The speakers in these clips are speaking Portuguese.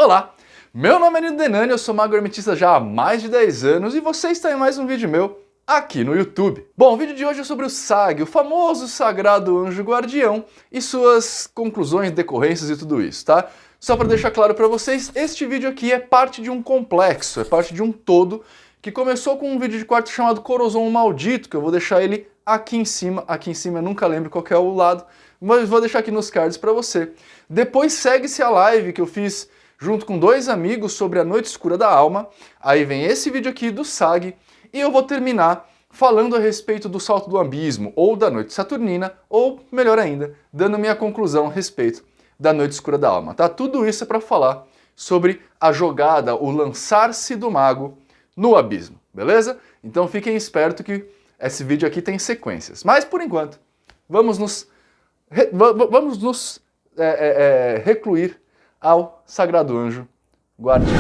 Olá, meu nome é Nino Denani, eu sou mago hermetista já há mais de 10 anos e você está em mais um vídeo meu aqui no YouTube. Bom, o vídeo de hoje é sobre o SAG, o famoso Sagrado Anjo Guardião, e suas conclusões, decorrências e tudo isso, tá? Só para deixar claro para vocês, este vídeo aqui é parte de um complexo, é parte de um todo, que começou com um vídeo de quarto chamado Corozon Maldito, que eu vou deixar ele aqui em cima eu nunca lembro qual que é o lado, mas vou deixar aqui nos cards para você. Depois segue-se a live que eu fiz junto com dois amigos sobre a Noite Escura da Alma, aí vem esse vídeo aqui do SAG, e eu vou terminar falando a respeito do Salto do Abismo, ou da Noite Saturnina, ou, melhor ainda, dando minha conclusão a respeito da Noite Escura da Alma, tá? Tudo isso é para falar sobre a jogada, o lançar-se do mago no abismo, beleza? Então fiquem espertos que esse vídeo aqui tem sequências. Mas, por enquanto, vamos nos recluir ao Sagrado Anjo Guardião.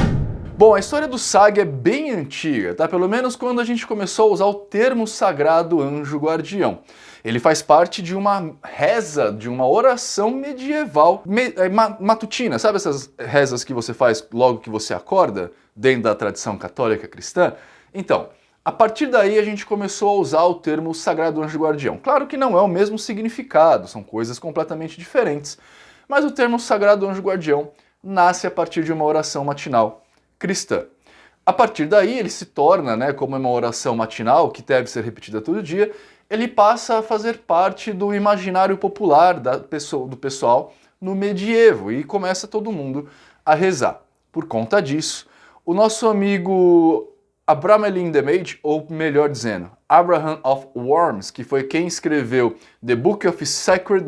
Bom, a história do SAG é bem antiga, tá? Pelo menos quando a gente começou a usar o termo Sagrado Anjo Guardião. Ele faz parte de uma reza, de uma oração medieval matutina. Sabe essas rezas que você faz logo que você acorda, dentro da tradição católica cristã? Então, a partir daí a gente começou a usar o termo Sagrado Anjo Guardião. Claro que não é o mesmo significado, são coisas completamente diferentes. Mas o termo Sagrado Anjo Guardião nasce a partir de uma oração matinal cristã. A partir daí ele se torna, né, como é uma oração matinal que deve ser repetida todo dia, ele passa a fazer parte do imaginário popular do pessoal no medievo e começa todo mundo a rezar. Por conta disso, o nosso amigo Abramelin the Mage, ou melhor dizendo, Abraham of Worms, que foi quem escreveu The Book of Sacred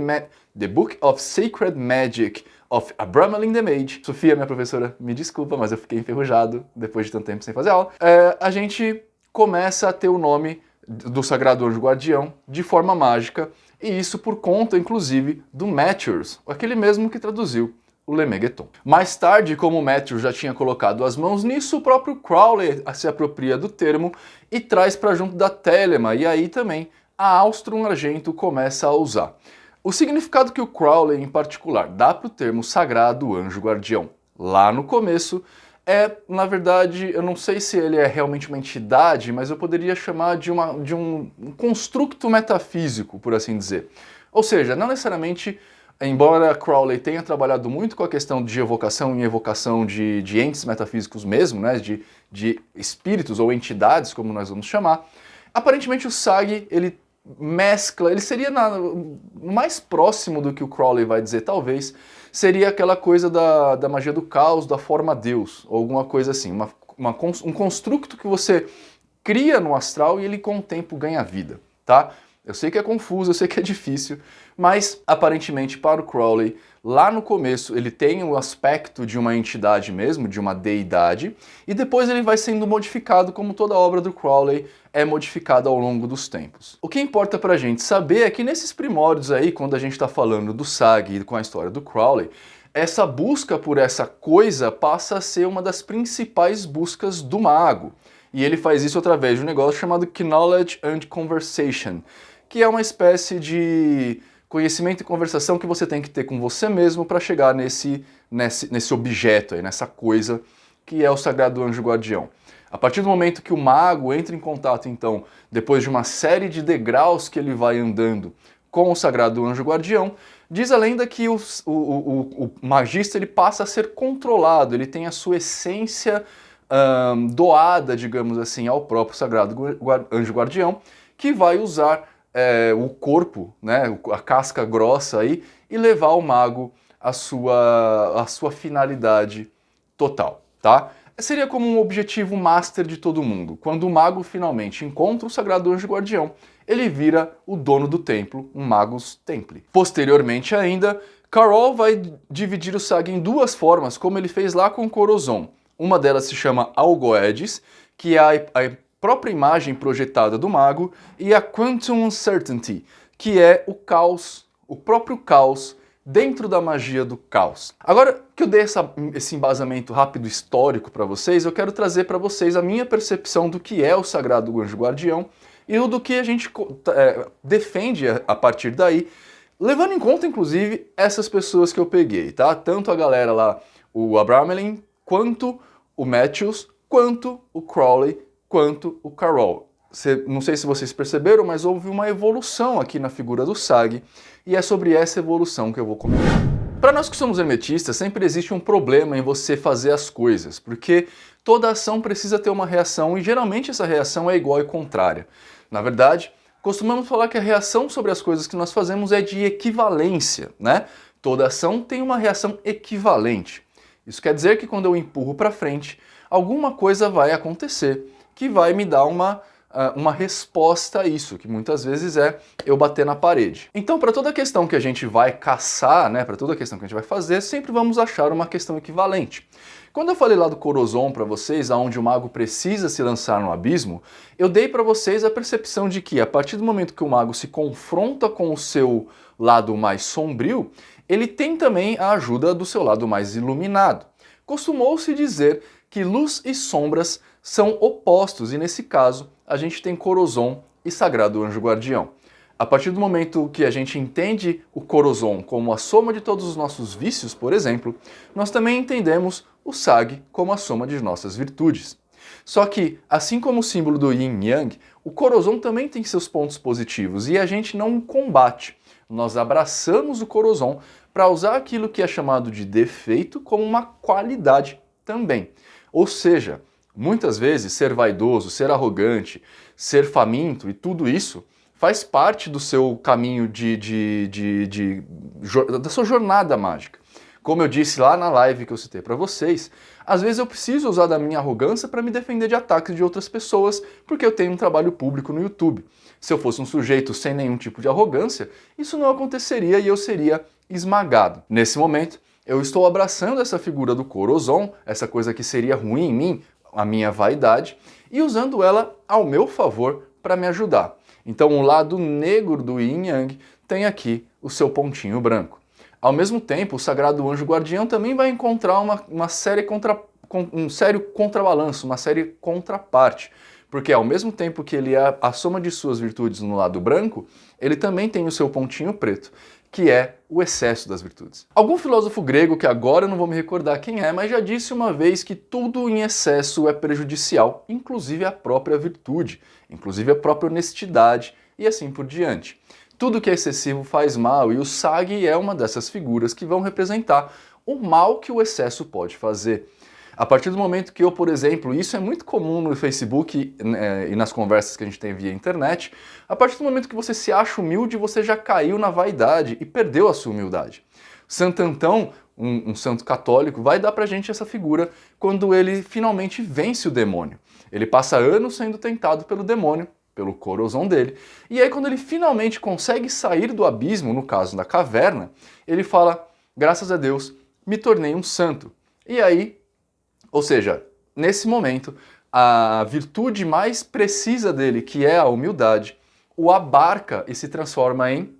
Magic of Abramelin the Mage. Sofia, minha professora, me desculpa, mas eu fiquei enferrujado depois de tanto tempo sem fazer aula. A gente começa a ter o nome do Sagrado Anjo Guardião de forma mágica, e isso por conta, inclusive, do Matthews, aquele mesmo que traduziu o Lemegeton. Mais tarde, como o Matthews já tinha colocado as mãos nisso, o próprio Crowley se apropria do termo e traz para junto da Telema, e aí também a Austrum Argento começa a usar. O significado que o Crowley, em particular, dá para o termo Sagrado Anjo Guardião lá no começo é, na verdade, eu não sei se ele é realmente uma entidade, mas eu poderia chamar de um construto metafísico, por assim dizer. Ou seja, não necessariamente, embora Crowley tenha trabalhado muito com a questão de evocação e evocação de entes metafísicos mesmo, né, de espíritos ou entidades, como nós vamos chamar, aparentemente o SAG, ele mescla, ele seria mais próximo do que o Crowley vai dizer, talvez, seria aquela coisa da magia do caos, da forma Deus, ou alguma coisa assim, um construto que você cria no astral e ele com o tempo ganha vida, tá? Eu sei que é confuso, eu sei que é difícil, mas aparentemente para o Crowley, lá no começo ele tem o aspecto de uma entidade mesmo, de uma deidade, e depois ele vai sendo modificado como toda obra do Crowley é modificada ao longo dos tempos. O que importa pra gente saber é que nesses primórdios aí, quando a gente está falando do SAG e com a história do Crowley, essa busca por essa coisa passa a ser uma das principais buscas do mago. E ele faz isso através de um negócio chamado Knowledge and Conversation, que é uma espécie de conhecimento e conversação que você tem que ter com você mesmo para chegar nesse objeto aí, nessa coisa que é o Sagrado Anjo Guardião. A partir do momento que o mago entra em contato, então, depois de uma série de degraus que ele vai andando com o Sagrado Anjo Guardião, diz a lenda que o magista ele passa a ser controlado, ele tem a sua essência doada, digamos assim, ao próprio Sagrado Anjo Guardião, que vai usar o corpo, né, a casca grossa aí, e levar o mago à sua finalidade total, tá? Seria como um objetivo master de todo mundo. Quando o mago finalmente encontra o Sagrado Anjo Guardião, ele vira o dono do templo, um Magus Templi. Posteriormente ainda, Carroll vai dividir o SAG em duas formas, como ele fez lá com Corozon. Uma delas se chama Algoedes, que é a própria imagem projetada do mago, e a Quantum Uncertainty, que é o caos, o próprio caos, dentro da magia do caos. Agora que eu dei esse embasamento rápido histórico para vocês, eu quero trazer para vocês a minha percepção do que é o Sagrado Anjo Guardião e do que a gente defende a partir daí, levando em conta, inclusive, essas pessoas que eu peguei, tá? Tanto a galera lá, o Abramelin, quanto o Matthews, quanto o Crowley, quanto o Carroll. Não sei se vocês perceberam, mas houve uma evolução aqui na figura do Sagi, e é sobre essa evolução que eu vou comentar. Para nós que somos hermetistas, sempre existe um problema em você fazer as coisas, porque toda ação precisa ter uma reação e geralmente essa reação é igual e contrária. Na verdade, costumamos falar que a reação sobre as coisas que nós fazemos é de equivalência, né? Toda ação tem uma reação equivalente. Isso quer dizer que quando eu empurro para frente, alguma coisa vai acontecer que vai me dar uma resposta a isso, que muitas vezes é eu bater na parede. Então, para toda questão que a gente vai caçar, né, para toda questão que a gente vai fazer, sempre vamos achar uma questão equivalente. Quando eu falei lá do Corozon para vocês, aonde o mago precisa se lançar no abismo, eu dei para vocês a percepção de que a partir do momento que o mago se confronta com o seu lado mais sombrio, ele tem também a ajuda do seu lado mais iluminado. Costumou-se dizer que luz e sombras são opostos, e nesse caso a gente tem Corozon e Sagrado Anjo Guardião. A partir do momento que a gente entende o Corozon como a soma de todos os nossos vícios, por exemplo, nós também entendemos o Sagi como a soma de nossas virtudes. Só que, assim como o símbolo do Yin Yang, o Corozon também tem seus pontos positivos e a gente não combate. Nós abraçamos o Corozon para usar aquilo que é chamado de defeito como uma qualidade também. Ou seja, muitas vezes ser vaidoso, ser arrogante, ser faminto e tudo isso faz parte do seu caminho da sua jornada mágica. Como eu disse lá na live que eu citei para vocês, às vezes eu preciso usar da minha arrogância para me defender de ataques de outras pessoas, porque eu tenho um trabalho público no YouTube. Se eu fosse um sujeito sem nenhum tipo de arrogância, isso não aconteceria e eu seria esmagado. Nesse momento, eu estou abraçando essa figura do Corozon, essa coisa que seria ruim em mim, a minha vaidade, e usando ela ao meu favor para me ajudar. Então o lado negro do Yin Yang tem aqui o seu pontinho branco. Ao mesmo tempo, o Sagrado Anjo Guardião também vai encontrar um sério contrabalanço, uma série contraparte. Porque ao mesmo tempo que ele é a soma de suas virtudes no lado branco, ele também tem o seu pontinho preto, que é o excesso das virtudes. Algum filósofo grego, que agora eu não vou me recordar quem é, mas já disse uma vez que tudo em excesso é prejudicial, inclusive a própria virtude, inclusive a própria honestidade e assim por diante. Tudo que é excessivo faz mal e o Sagi é uma dessas figuras que vão representar o mal que o excesso pode fazer. A partir do momento que eu, por exemplo, isso é muito comum no Facebook e nas conversas que a gente tem via internet, a partir do momento que você se acha humilde, você já caiu na vaidade e perdeu a sua humildade. Santo Antão, um santo católico, vai dar pra gente essa figura quando ele finalmente vence o demônio. Ele passa anos sendo tentado pelo demônio, pelo Corozon dele, e aí quando ele finalmente consegue sair do abismo, no caso da caverna, ele fala, graças a Deus, me tornei um santo. E aí, ou seja, nesse momento, a virtude mais precisa dele, que é a humildade, o abarca e se transforma em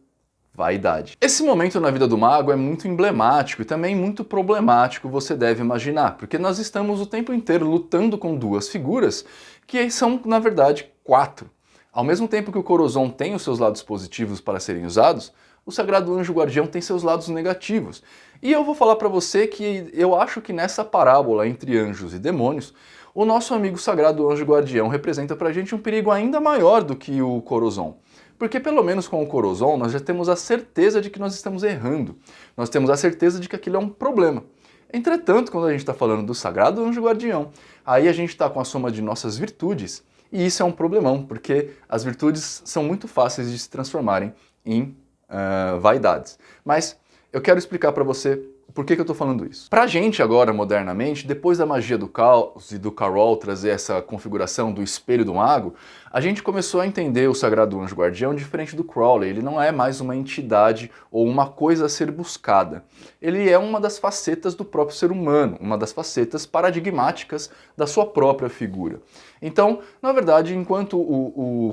vaidade. Esse momento na vida do mago é muito emblemático e também muito problemático, você deve imaginar, porque nós estamos o tempo inteiro lutando com duas figuras que são, na verdade, 4. Ao mesmo tempo que o Corozon tem os seus lados positivos para serem usados, o Sagrado Anjo Guardião tem seus lados negativos. E eu vou falar para você que eu acho que nessa parábola entre anjos e demônios, o nosso amigo Sagrado Anjo Guardião representa pra gente um perigo ainda maior do que o Corozon. Porque pelo menos com o Corozon nós já temos a certeza de que nós estamos errando. Nós temos a certeza de que aquilo é um problema. Entretanto, quando a gente está falando do Sagrado Anjo Guardião, aí a gente está com a soma de nossas virtudes, e isso é um problemão, porque as virtudes são muito fáceis de se transformarem em vaidades. Mas eu quero explicar para você por que eu estou falando isso. Pra gente agora, modernamente, depois da magia do caos e do Carroll trazer essa configuração do espelho do mago, a gente começou a entender o Sagrado Anjo Guardião diferente do Crowley. Ele não é mais uma entidade ou uma coisa a ser buscada. Ele é uma das facetas do próprio ser humano, uma das facetas paradigmáticas da sua própria figura. Então, na verdade, enquanto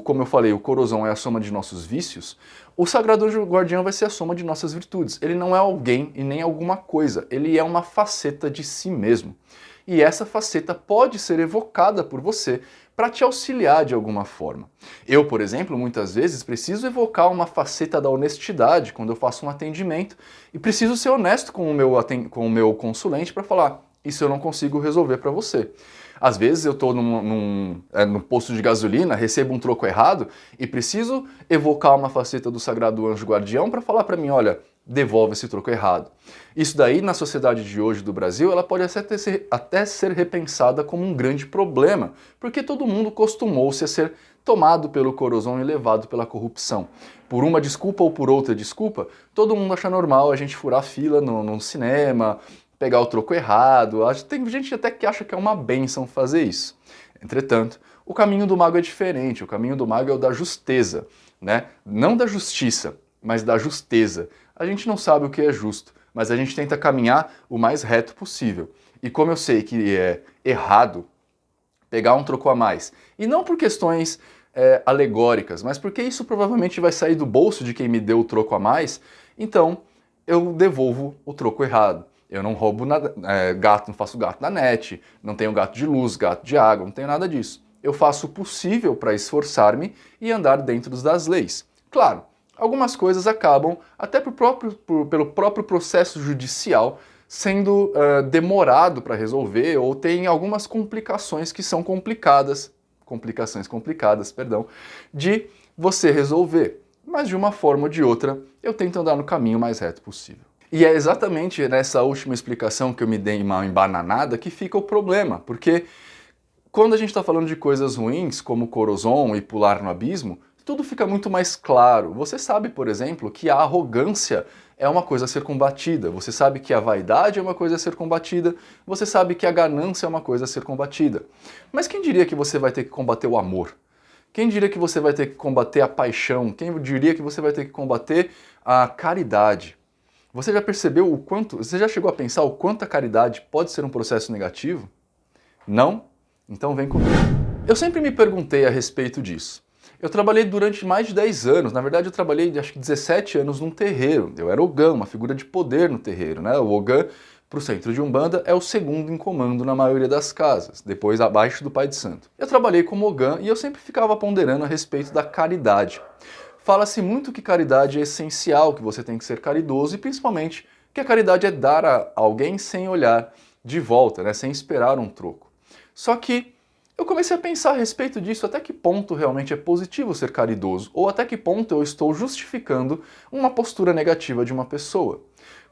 como eu falei, o Corozon é a soma de nossos vícios, o Sagrado Anjo Guardião vai ser a soma de nossas virtudes. Ele não é alguém e nem alguma coisa, ele é uma faceta de si mesmo. E essa faceta pode ser evocada por você para te auxiliar de alguma forma. Eu, por exemplo, muitas vezes preciso evocar uma faceta da honestidade quando eu faço um atendimento e preciso ser honesto com o meu consulente para falar: isso eu não consigo resolver para você. Às vezes eu estou no posto de gasolina, recebo um troco errado e preciso evocar uma faceta do Sagrado Anjo Guardião para falar para mim: olha, devolve esse troco errado. Isso daí, na sociedade de hoje do Brasil, ela pode até ser repensada como um grande problema, porque todo mundo costumou-se a ser tomado pelo Corozon e levado pela corrupção. Por uma desculpa ou por outra desculpa, todo mundo acha normal a gente furar fila no cinema, pegar o troco errado. Tem gente até que acha que é uma bênção fazer isso. Entretanto, o caminho do mago é diferente. O caminho do mago é o da justeza, né? Não da justiça, mas da justeza. A gente não sabe o que é justo, mas a gente tenta caminhar o mais reto possível. E como eu sei que é errado pegar um troco a mais, e não por questões alegóricas, mas porque isso provavelmente vai sair do bolso de quem me deu o troco a mais, então eu devolvo o troco errado. Eu não roubo gato, não faço gato na net, não tenho gato de luz, gato de água, não tenho nada disso. Eu faço o possível para esforçar-me e andar dentro das leis. Claro, algumas coisas acabam, até pelo próprio processo judicial, sendo demorado para resolver, ou tem algumas complicações que são complicações complicadas, de você resolver. Mas de uma forma ou de outra, eu tento andar no caminho mais reto possível. E é exatamente nessa última explicação que eu me dei uma embananada que fica o problema, porque quando a gente está falando de coisas ruins, como Corozon e pular no abismo, tudo fica muito mais claro. Você sabe, por exemplo, que a arrogância é uma coisa a ser combatida, você sabe que a vaidade é uma coisa a ser combatida, você sabe que a ganância é uma coisa a ser combatida. Mas quem diria que você vai ter que combater o amor? Quem diria que você vai ter que combater a paixão? Quem diria que você vai ter que combater a caridade? Você já percebeu você já chegou a pensar o quanto a caridade pode ser um processo negativo? Não? Então vem comigo. Eu sempre me perguntei a respeito disso. Eu trabalhei durante mais de 10 anos, na verdade eu trabalhei acho que 17 anos num terreiro. Eu era Ogã, uma figura de poder no terreiro, né? O Ogã, para o centro de Umbanda, é o segundo em comando na maioria das casas, depois abaixo do Pai de Santo. Eu trabalhei como Ogã e eu sempre ficava ponderando a respeito da caridade. Fala-se muito que caridade é essencial, que você tem que ser caridoso e principalmente que a caridade é dar a alguém sem olhar de volta, né, sem esperar um troco. Só que eu comecei a pensar a respeito disso, até que ponto realmente é positivo ser caridoso, ou até que ponto eu estou justificando uma postura negativa de uma pessoa.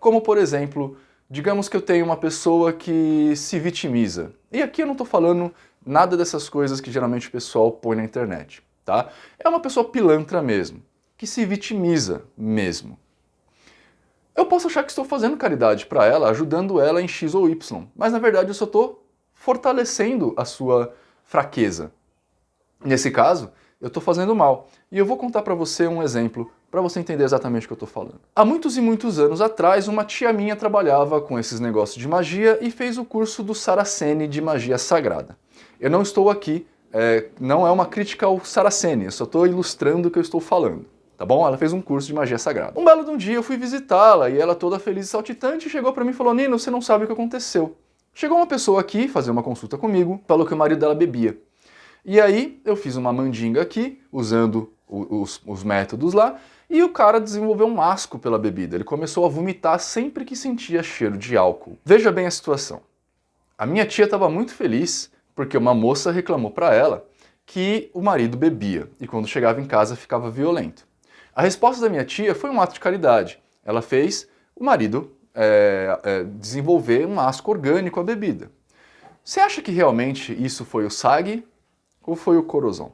Como, por exemplo, digamos que eu tenho uma pessoa que se vitimiza. E aqui eu não estou falando nada dessas coisas que geralmente o pessoal põe na internet. Tá? É uma pessoa pilantra mesmo, que se vitimiza mesmo. Eu posso achar que estou fazendo caridade para ela, ajudando ela em X ou Y, mas na verdade eu só estou fortalecendo a sua fraqueza. Nesse caso, eu estou fazendo mal. E eu vou contar para você um exemplo, para você entender exatamente o que eu estou falando. Há muitos e muitos anos atrás, uma tia minha trabalhava com esses negócios de magia e fez o curso do Saraceni de Magia Sagrada. Eu não estou aqui não é uma crítica ao Saraceni, eu só estou ilustrando o que eu estou falando, tá bom? Ela fez um curso de magia sagrada. Um belo de um dia eu fui visitá-la e ela toda feliz e saltitante chegou para mim e falou: Nino, você não sabe o que aconteceu. Chegou uma pessoa aqui fazer uma consulta comigo, falou que o marido dela bebia. E aí eu fiz uma mandinga aqui, usando os métodos lá, e o cara desenvolveu um asco pela bebida. Ele começou a vomitar sempre que sentia cheiro de álcool. Veja bem a situação. A minha tia estava muito feliz porque uma moça reclamou para ela que o marido bebia e quando chegava em casa ficava violento. A resposta da minha tia foi um ato de caridade. Ela fez o marido desenvolver um asco orgânico à bebida. Você acha que realmente isso foi o SAG ou foi o Corozon?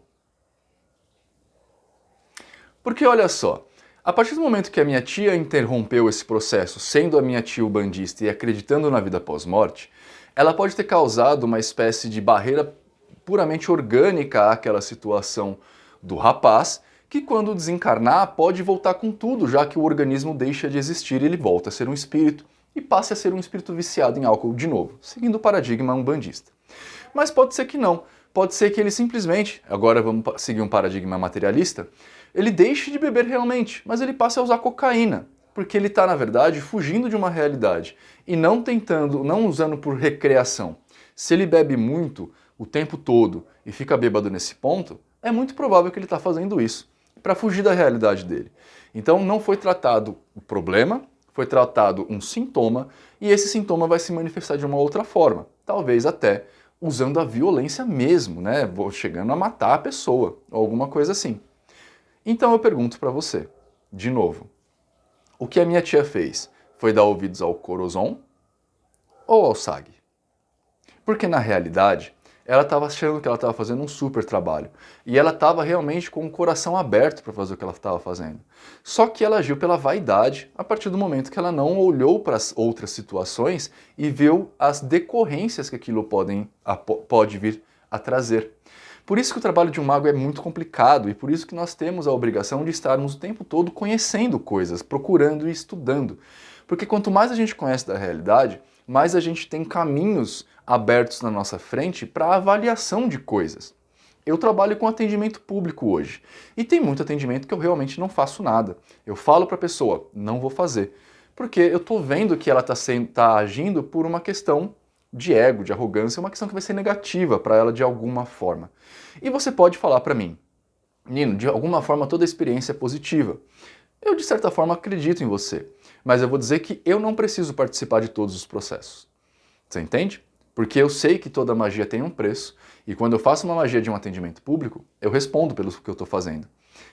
Porque olha só, a partir do momento que a minha tia interrompeu esse processo, sendo a minha tia ubandista e acreditando na vida pós-morte, ela pode ter causado uma espécie de barreira puramente orgânica àquela situação do rapaz, que quando desencarnar pode voltar com tudo, já que o organismo deixa de existir e ele volta a ser um espírito e passe a ser um espírito viciado em álcool de novo, seguindo o paradigma umbandista. Mas pode ser que não, pode ser que ele simplesmente, agora vamos seguir um paradigma materialista, ele deixe de beber realmente, mas ele passe a usar cocaína, porque ele está, na verdade, fugindo de uma realidade e não usando por recreação. Se ele bebe muito, o tempo todo e fica bêbado nesse ponto, é muito provável que ele está fazendo isso para fugir da realidade dele. Então não foi tratado o problema, foi tratado um sintoma e esse sintoma vai se manifestar de uma outra forma, talvez até usando a violência mesmo, né? Chegando a matar a pessoa ou alguma coisa assim. Então eu pergunto para você, de novo, o que a minha tia fez foi dar ouvidos ao Corazon ou ao SAG? Porque na realidade, ela estava achando que ela estava fazendo um super trabalho. E ela estava realmente com o coração aberto para fazer o que ela estava fazendo. Só que ela agiu pela vaidade a partir do momento que ela não olhou para as outras situações e viu as decorrências que aquilo pode vir a trazer. Por isso que o trabalho de um mago é muito complicado e por isso que nós temos a obrigação de estarmos o tempo todo conhecendo coisas, procurando e estudando. Porque quanto mais a gente conhece da realidade, mais a gente tem caminhos abertos na nossa frente para avaliação de coisas. Eu trabalho com atendimento público hoje e tem muito atendimento que eu realmente não faço nada. Eu falo para a pessoa, não vou fazer, porque eu estou vendo que ela está agindo por uma questão de ego, de arrogância, uma questão que vai ser negativa para ela de alguma forma. E você pode falar para mim, Nino, de alguma forma toda a experiência é positiva. Eu, de certa forma, acredito em você, mas eu vou dizer que eu não preciso participar de todos os processos. Você entende? Porque eu sei que toda magia tem um preço, e quando eu faço uma magia de um atendimento público, eu respondo pelo que eu estou fazendo.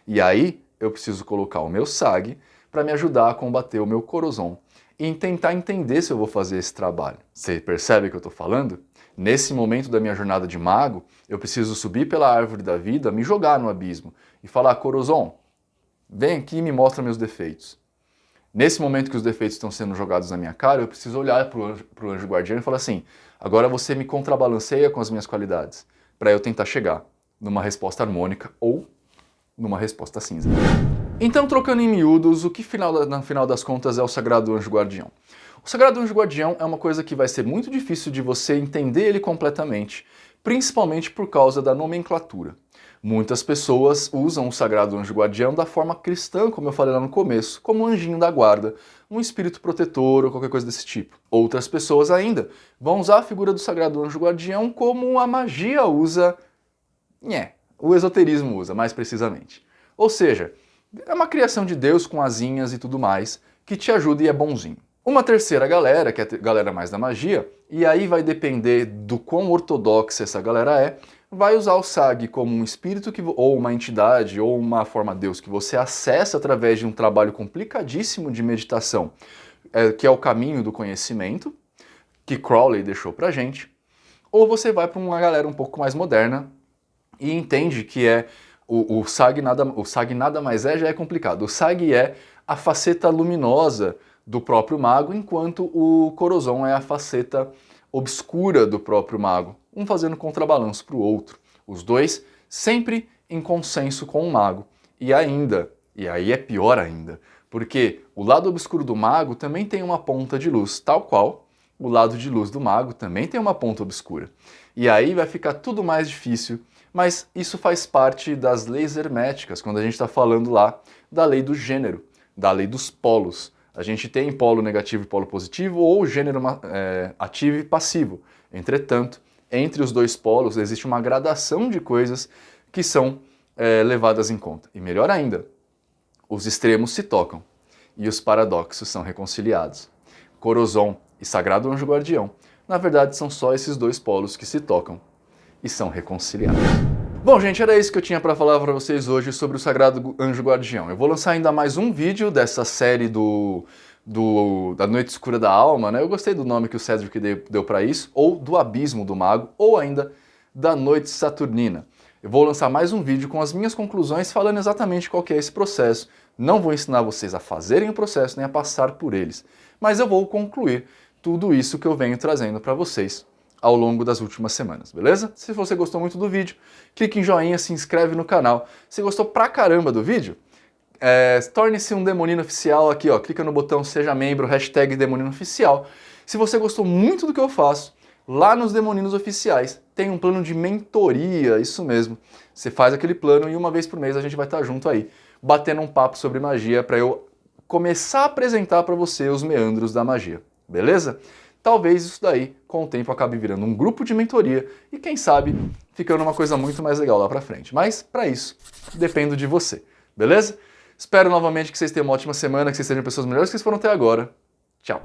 E aí, eu preciso colocar o meu SAG para me ajudar a combater o meu Corazon e tentar entender se eu vou fazer esse trabalho. Você percebe o que eu estou falando? Nesse momento da minha jornada de mago, eu preciso subir pela árvore da vida, me jogar no abismo e falar, Corazon, vem aqui e me mostra meus defeitos. Nesse momento que os defeitos estão sendo jogados na minha cara, eu preciso olhar para o anjo guardião e falar assim, agora você me contrabalanceia com as minhas qualidades, para eu tentar chegar numa resposta harmônica ou numa resposta cinza. Então, trocando em miúdos, o que no final das contas é o Sagrado Anjo Guardião? O Sagrado Anjo Guardião é uma coisa que vai ser muito difícil de você entender ele completamente, principalmente por causa da nomenclatura. Muitas pessoas usam o Sagrado Anjo Guardião da forma cristã, como eu falei lá no começo, como um anjinho da guarda, um espírito protetor ou qualquer coisa desse tipo. Outras pessoas ainda vão usar a figura do Sagrado Anjo Guardião como a magia usa, o esoterismo usa, mais precisamente. Ou seja, é uma criação de Deus com asinhas e tudo mais, que te ajuda e é bonzinho. Uma terceira galera, que é a galera mais da magia, e aí vai depender do quão ortodoxa essa galera é, vai usar o SAG como um espírito ou uma entidade ou uma forma de Deus que você acessa através de um trabalho complicadíssimo de meditação, que é o caminho do conhecimento, que Crowley deixou pra gente, ou você vai para uma galera um pouco mais moderna e entende que o SAG nada mais já é complicado. O SAG é a faceta luminosa do próprio mago, enquanto o Corazon é a faceta obscura do próprio mago, um fazendo contrabalanço para o outro. Os dois sempre em consenso com o mago. E aí é pior ainda, porque o lado obscuro do mago também tem uma ponta de luz, tal qual o lado de luz do mago também tem uma ponta obscura. E aí vai ficar tudo mais difícil, mas isso faz parte das leis herméticas, quando a gente está falando lá da lei do gênero, da lei dos polos. A gente tem polo negativo e polo positivo, ou gênero ativo e passivo. Entretanto, entre os dois polos existe uma gradação de coisas que são levadas em conta. E melhor ainda, os extremos se tocam e os paradoxos são reconciliados. Corazon e Sagrado Anjo Guardião, na verdade, são só esses dois polos que se tocam e são reconciliados. Bom, gente, era isso que eu tinha para falar para vocês hoje sobre o Sagrado Anjo Guardião. Eu vou lançar ainda mais um vídeo dessa série da Noite Escura da Alma, né? Eu gostei do nome que o Cedric deu para isso, ou do Abismo do Mago, ou ainda da Noite Saturnina. Eu vou lançar mais um vídeo com as minhas conclusões falando exatamente qual que é esse processo. Não vou ensinar vocês a fazerem o processo nem a passar por eles, mas eu vou concluir tudo isso que eu venho trazendo para vocês ao longo das últimas semanas, beleza? Se você gostou muito do vídeo, clique em joinha, se inscreve no canal. Se gostou pra caramba do vídeo, torne-se um Demonino Oficial aqui, ó, clica no botão Seja Membro, hashtag Demonino Oficial. Se você gostou muito do que eu faço, lá nos Demoninos Oficiais tem um plano de mentoria, isso mesmo. Você faz aquele plano e uma vez por mês a gente vai estar junto aí, batendo um papo sobre magia para eu começar a apresentar para você os meandros da magia, beleza? talvez isso daí, com o tempo, acabe virando um grupo de mentoria e, quem sabe, ficando uma coisa muito mais legal lá pra frente. Mas, para isso, dependo de você, beleza? Espero novamente que vocês tenham uma ótima semana, que vocês sejam pessoas melhores que vocês foram até agora. Tchau!